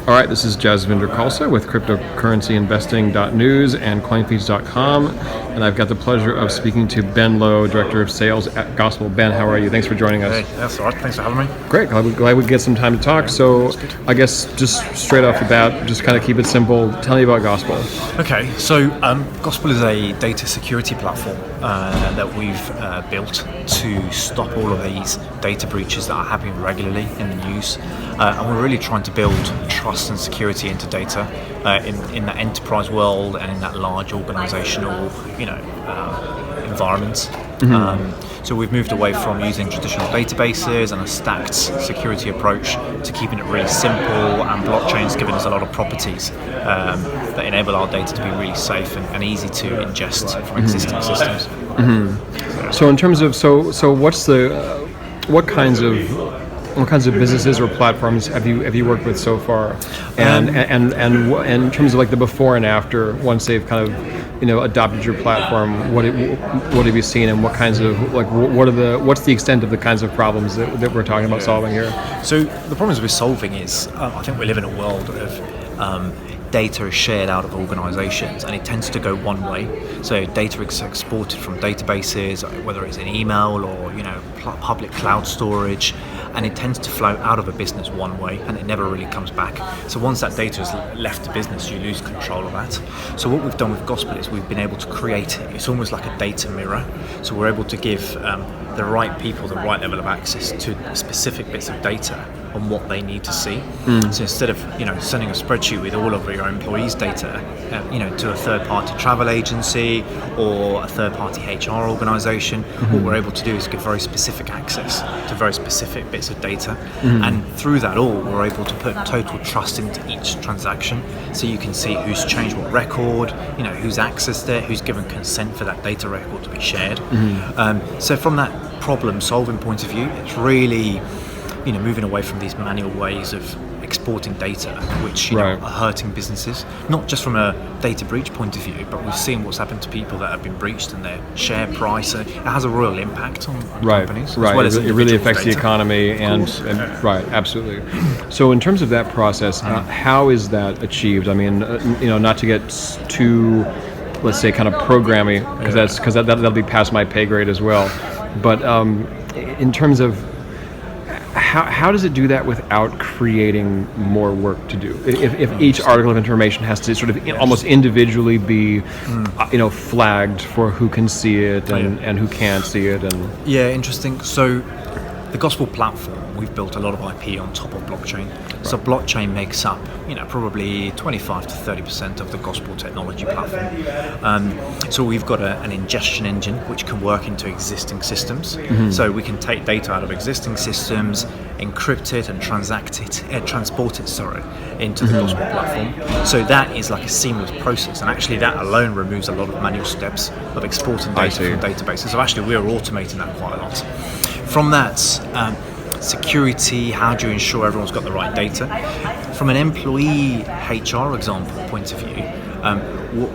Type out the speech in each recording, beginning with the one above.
All right, this is Jasvinder Khalsa with cryptocurrencyinvesting.news and coinfeeds.com, and I've got the pleasure of speaking to Ben Lowe, Director of Sales at Gospel. Ben, how are you? Thanks for joining us. Hey, that's all right. Thanks for having me. Great. Glad we get some time to talk. So I guess just straight off the bat, just kind of keep it simple. Tell me about Gospel. Okay, so Gospel is a data security platform that we've built to stop all of these data breaches that are happening regularly in the news. And we're really trying to build trust and security into data in that enterprise world and in that large organizational, environment. So we've moved away from using traditional databases and a stacked security approach to keeping it really simple, and blockchain's given us a lot of properties that enable our data to be really safe and easy to ingest from existing systems. So in terms of what kinds of businesses or platforms have you worked with so far, and in terms of like the before and after, once they've kind of adopted your platform, what have you seen, and what kinds of what's the extent of the kinds of problems that we're talking about solving here? So the problems we're solving is I think we live in a world of data is shared out of organizations, and it tends to go one way. So data is exported from databases, whether it's in email or public cloud storage, and it tends to flow out of a business one way, and it never really comes back. So once that data is left to business, you lose control of that. So what we've done with Gospel is we've been able to create, it's almost like a data mirror. So we're able to give the right people the right level of access to specific bits of data on what they need to see. So instead of sending a spreadsheet with all of your employees' data, to a third-party travel agency or a third-party HR organization, what we're able to do is give very specific access to very specific bits of data, and through that all, we're able to put total trust into each transaction. So you can see who's changed what record, who's accessed it, who's given consent for that data record to be shared. So from that problem-solving point of view, it's really moving away from these manual ways of exporting data, which are hurting businesses, not just from a data breach point of view, but we've seen what's happened to people that have been breached and their share price. It has a real impact on companies. As well as it really affects data. the economy, and right, absolutely. So in terms of that process, how is that achieved? I mean, not to get too, let's say, kind of programmy, because that'll be past my pay grade as well. But in terms of how does it do that without creating more work to do? If each article of information has to sort of almost individually be, flagged for who can see it and who can't see it, and interesting. So the Gospel platform, we've built a lot of IP on top of blockchain. So blockchain makes up, probably 25 to 30% of the Gospel technology platform. So we've got an ingestion engine which can work into existing systems. So we can take data out of existing systems, encrypt it, and transport it, into the Gospel platform. So that is like a seamless process, and actually that alone removes a lot of manual steps of exporting data from databases. So actually we're automating that quite a lot. From that, security, how do you ensure everyone's got the right data? From an employee HR example point of view, what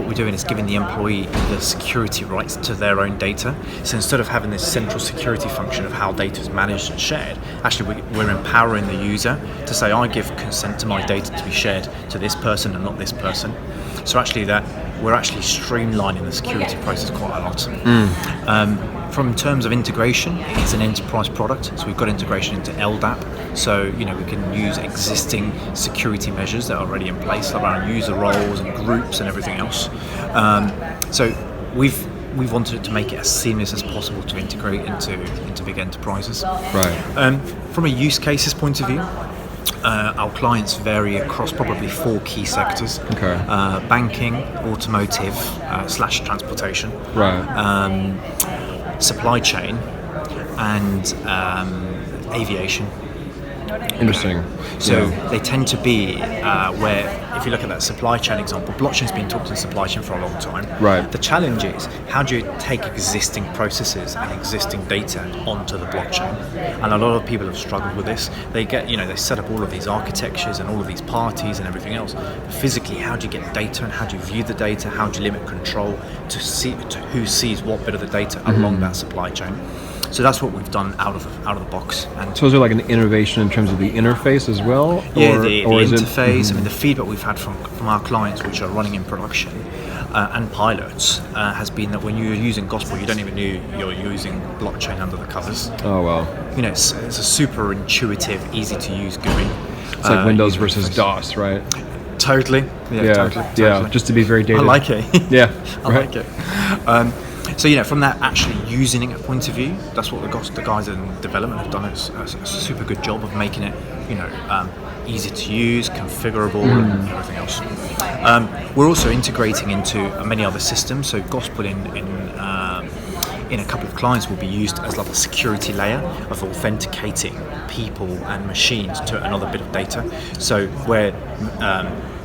we're doing is giving the employee the security rights to their own data. So instead of having this central security function of how data is managed and shared, actually we're empowering the user to say, I give consent to my data to be shared to this person and not this person. So actually we're actually streamlining the security process quite a lot. From terms of integration, it's an enterprise product, so we've got integration into LDAP, so we can use existing security measures that are already in place around user roles and groups and everything else. So we've wanted it to make it as seamless as possible to integrate into big enterprises. From a use cases point of view, our clients vary across probably 4 key sectors: banking, automotive / transportation, supply chain, and aviation. Interesting. So they tend to be where, if you look at that supply chain example, blockchain's been talked in supply chain for a long time. The challenge is, how do you take existing processes and existing data onto the blockchain? And a lot of people have struggled with this. They get, they set up all of these architectures and all of these parties and everything else. But physically, how do you get data, and how do you view the data? How do you limit control to who sees what bit of the data along that supply chain? So that's what we've done out of the box. And So is there like an innovation in terms of the interface as well? yeah, or, the or is interface. It, I mean, the feedback we've had from our clients, which are running in production and pilots, has been that when you're using Gospel, you don't even know you're using blockchain under the covers. oh wow, It's a super intuitive, easy to use GUI. it's like Windows versus DOS, right? Totally. Yeah, totally. Just to be very dated. I like it. Yeah, I right. like it. So from that actually using it point of view, that's what the guys in development have done. It's a super good job of making it, easy to use, configurable, and everything else. We're also integrating into many other systems. So Gospel in a couple of clients will be used as like a security layer of authenticating people and machines to another bit of data. So where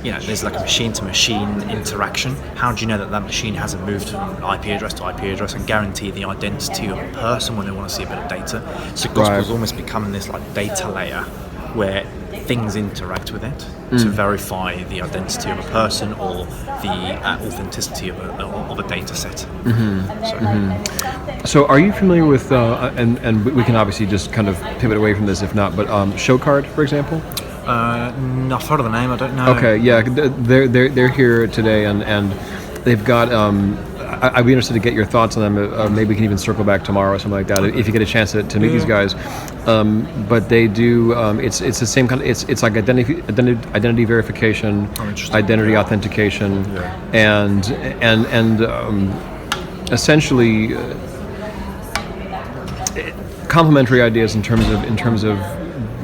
there's like a machine-to-machine interaction. How do you know that machine hasn't moved from IP address to IP address and guarantee the identity of a person when they want to see a bit of data? So Gospel's almost becoming this like data layer where things interact with it to verify the identity of a person or the authenticity of a data set. So are you familiar with, and we can obviously just kind of pivot away from this if not, but Showcard, for example? I've heard of the name, I don't know. Okay, yeah, they're here today, and they've got. I'd be interested to get your thoughts on them. Maybe we can even circle back tomorrow or something like that if you get a chance to meet these guys. But they do. It's the same kind of. It's like identity verification, identity authentication, and essentially complementary ideas in terms of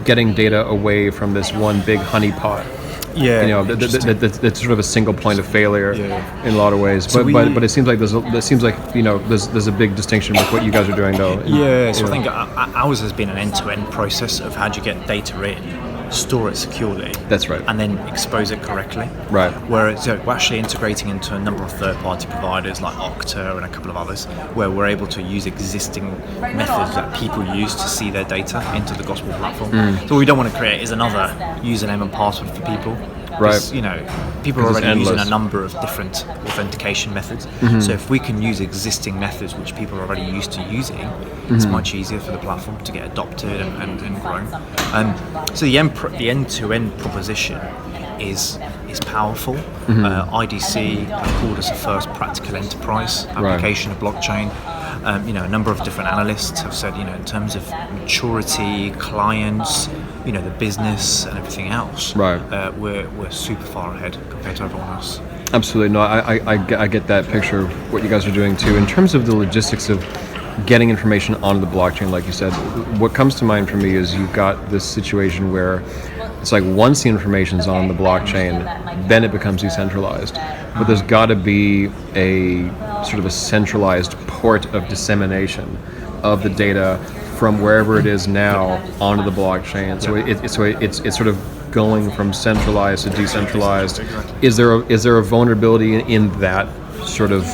getting data away from this one big honeypot. Yeah, that's sort of a single point of failure in a lot of ways. So but it seems like there's a big distinction with what you guys are doing though. Yeah, so I think ours has been an end-to-end process of how do you get data in, store it securely. That's right. And then expose it correctly. Right. Whereas we're actually integrating into a number of third-party providers like Okta and a couple of others, where we're able to use existing methods that people use to see their data into the Gospel platform. So what we don't want to create is another username and password for people. Right. People are already using a number of different authentication methods. So if we can use existing methods which people are already used to using, it's much easier for the platform to get adopted and grown. So the end-to-end proposition is powerful. IDC have called us the first practical enterprise application of blockchain. A number of different analysts have said, in terms of maturity, clients, the business and everything else, we're super far ahead compared to everyone else. Absolutely. No, I get that picture of what you guys are doing too. In terms of the logistics of getting information onto the blockchain, like you said, what comes to mind for me is you've got this situation where it's like once the information's on the blockchain, then it becomes decentralized. But there's got to be a sort of a centralized port of dissemination of the data from wherever it is now onto the blockchain. So it's sort of going from centralized to decentralized. Is there a vulnerability in that sort of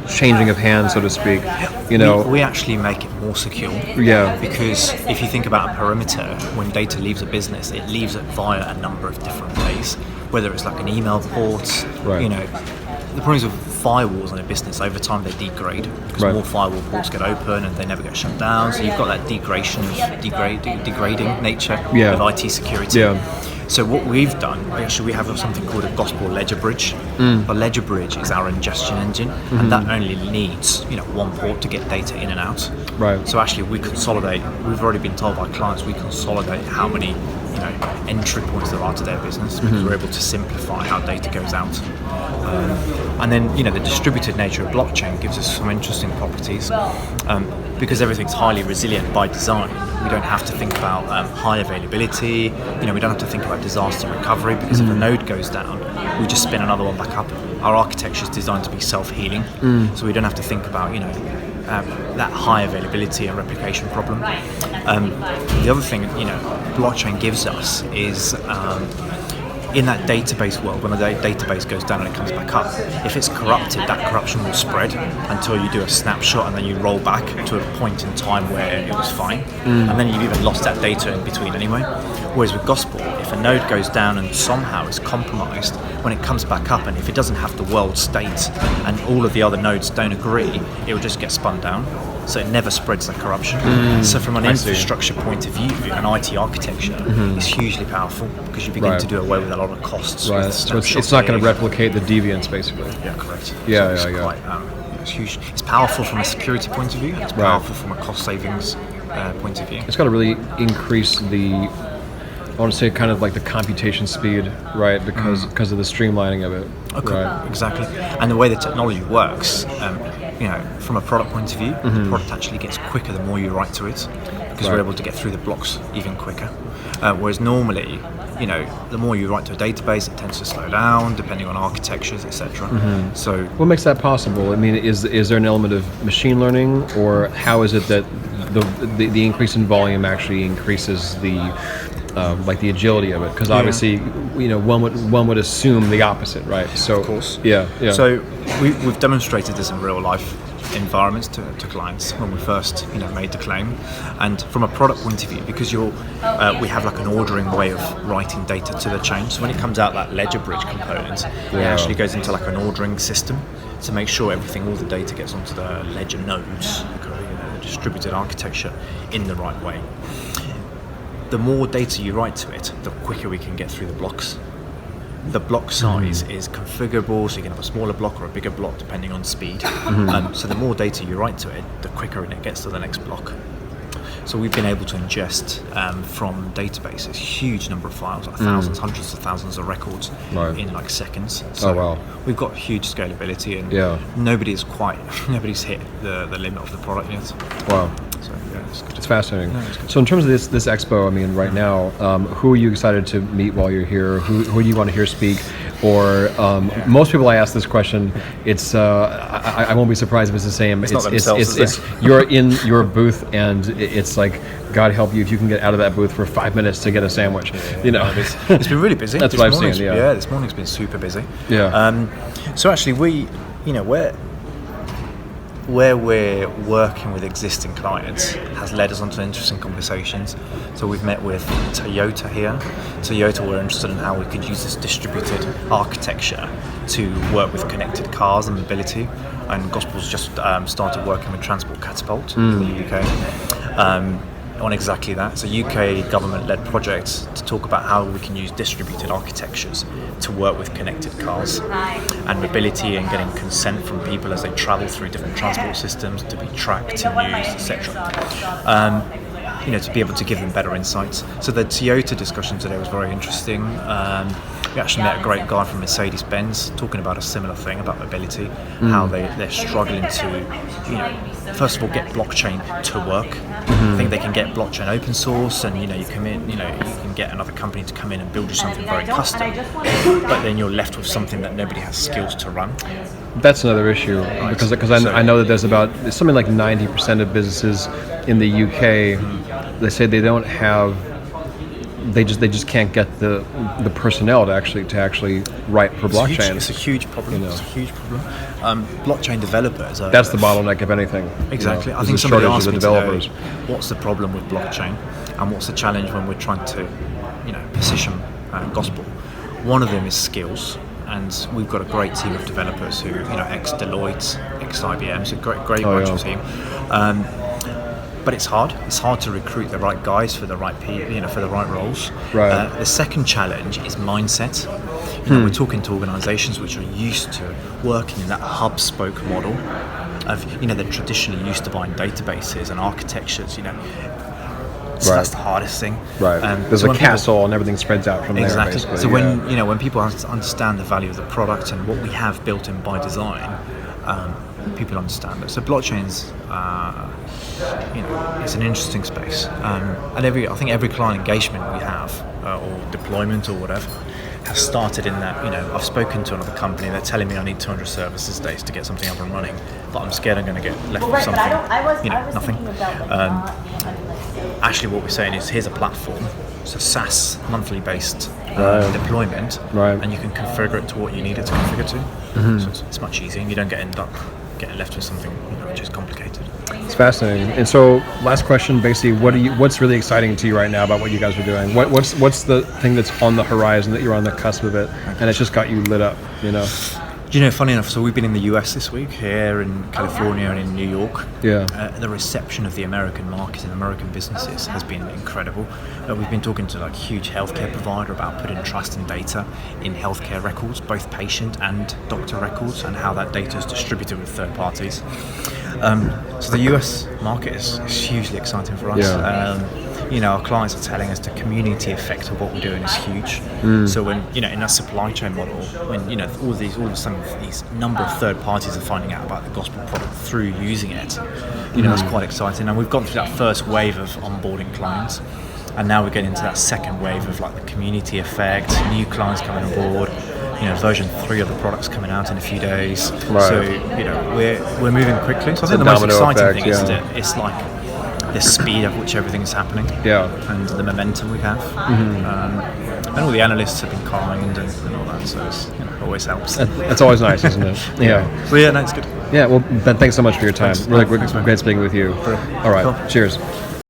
changing of hands, so to speak? We actually make it more secure. Yeah. Because if you think about a perimeter, when data leaves a business, it leaves it via a number of different ways. Whether it's like an email port, the problem is with firewalls in a business, over time they degrade because more firewall ports get open and they never get shut down. So you've got that degrading nature of IT security. Yeah. So what we've done, actually we have something called a Gospel Ledger Bridge. A Ledger Bridge is our ingestion engine, and that only needs one port to get data in and out. Right. So actually we consolidate. We've already been told by clients we consolidate how many entry points there are to their business because we're able to simplify how data goes out. And then the distributed nature of blockchain gives us some interesting properties because everything's highly resilient by design. We don't have to think about high availability. We don't have to think about disaster recovery because if a node goes down, we just spin another one back up. Our architecture is designed to be self-healing, so we don't have to think about that high availability and replication problem. The other thing blockchain gives us is in that database world, when the database goes down and it comes back up, if it's corrupted, that corruption will spread until you do a snapshot and then you roll back to a point in time where it was fine, and then you've even lost that data in between anyway. Whereas with gospel, if a node goes down and somehow is compromised, when it comes back up, and if it doesn't have the world state and all of the other nodes don't agree, it will just get spun down. So it never spreads the corruption. So from an infrastructure point of view, an IT architecture is hugely powerful because you begin to do away with a lot of costs. Right. So it's not going to replicate the deviance, basically. Yeah, correct. Yeah, so yeah. Quite, it's huge. It's powerful from a security point of view. It's powerful from a cost savings point of view. It's got to really increase I want to say kind of like the computation speed, right? Because of the streamlining of it. Okay, right. Exactly. And the way the technology works, from a product point of view, the product actually gets quicker the more you write to it, because we're able to get through the blocks even quicker. Whereas normally, the more you write to a database, it tends to slow down depending on architectures, etc. So, what makes that possible? I mean, is there an element of machine learning, or how is it that the increase in volume actually increases the the agility of it? Because obviously, one would assume the opposite, right? So, of course. Yeah. So we've demonstrated this in real life environments to clients when we first made the claim, and from a product point of view, because we have like an ordering way of writing data to the chain. So when it comes out that ledger bridge component, it actually goes into like an ordering system to make sure all the data gets onto the ledger nodes, the distributed architecture, in the right way. The more data you write to it, the quicker we can get through the blocks. The block size is configurable, so you can have a smaller block or a bigger block depending on speed. So the more data you write to it, the quicker it gets to the next block. So we've been able to ingest from databases huge number of files, like thousands, hundreds of thousands of records in like seconds. So we've got huge scalability, and nobody's hit the limit of the product yet. Wow. So it's good. It's fascinating. No, it's good. So in terms of this expo, I mean, right now, who are you excited to meet while you're here? Who do you want to hear speak? Or most people I ask this question, it's I won't be surprised if it's the same. It's not themselves, it's you're in your booth, and it's like, God help you if you can get out of that booth for 5 minutes to get a sandwich. It's been really busy. That's what I've seen. Yeah, this morning's been super busy. Yeah. So actually, where we're working with existing clients has led us onto interesting conversations. So we've met with Toyota here. Toyota were interested in how we could use this distributed architecture to work with connected cars and mobility. And Gospel's just started working with Transport Catapult in the UK on exactly that. It's a UK government-led project to talk about how we can use distributed architectures to work with connected cars and mobility, and getting consent from people as they travel through different transport systems to be tracked and used, etc. To be able to give them better insights. So the Toyota discussion today was very interesting. We actually met a great guy from Mercedes-Benz talking about a similar thing about mobility, how they're struggling to, first of all, get blockchain to work. I think they can get blockchain open source, and you can get another company to come in and build you something very custom, but then you're left with something that nobody has skills to run. That's another issue, because I know that there's something like 90% of businesses in the UK, they say they don't have, they just can't get the personnel to actually write for blockchain. It's a huge problem. It's a huge problem. Blockchain developers are, that's the bottleneck, if anything. Exactly. I think somebody asked me today, what's the problem with blockchain, and what's the challenge when we're trying to, position gospel. One of them is skills, and we've got a great team of developers who, ex-Deloitte, ex-IBM, so great bunch of team. But it's hard. It's hard to recruit the right guys for the right for the right roles. Right. The second challenge is mindset. We're talking to organisations which are used to working in that hub-spoke model of, they're traditionally used to buying databases and architectures. So that's the hardest thing. Right. There's a castle, and everything spreads out from there. Basically. So when people understand the value of the product and what we have built in by design, people understand it. So blockchain's, it's an interesting space, and I think every client engagement we have, or deployment or whatever, has started in that. I've spoken to another company. They're telling me I need 200 services days to get something up and running, but I'm scared I'm going to get left with something, nothing. Actually, what we're saying is, here's a platform. it's a SaaS monthly based deployment, Right. and you can configure it to what you need it to configure to. So it's much easier, and you don't end up getting left with something which is complicated. It's fascinating. And so, last question, basically, what's really exciting to you right now about what you guys are doing? What's the thing that's on the horizon that you're on the cusp of it, and it's just got you lit up? Funny enough, so we've been in the US this week, here in California and in New York. Yeah. The reception of the American market and American businesses has been incredible. We've been talking to huge healthcare provider about putting trust and data in healthcare records, both patient and doctor records, and how that data is distributed with third parties. So the US market is hugely exciting for us. Yeah. Our clients are telling us the community effect of what we're doing is huge. So when in that supply chain model, when all of a sudden these number of third parties are finding out about the gospel product through using it, that's quite exciting. And we've gone through that first wave of onboarding clients, and now we're getting into that second wave of the community effect, new clients coming on board. Version 3 of the product's coming out in a few days. Right. So we're moving quickly. So I think the most exciting thing is that it's the speed at which everything's happening, and the momentum we have, and all the analysts have been kind and all that. So it's, always helps. That's always nice, isn't it? Yeah. Well, no, it's good. Yeah. Well, Ben, thanks so much for your time. Thanks. Really Thanks, man. great speaking with you. Cool. All right. Cool. Cheers.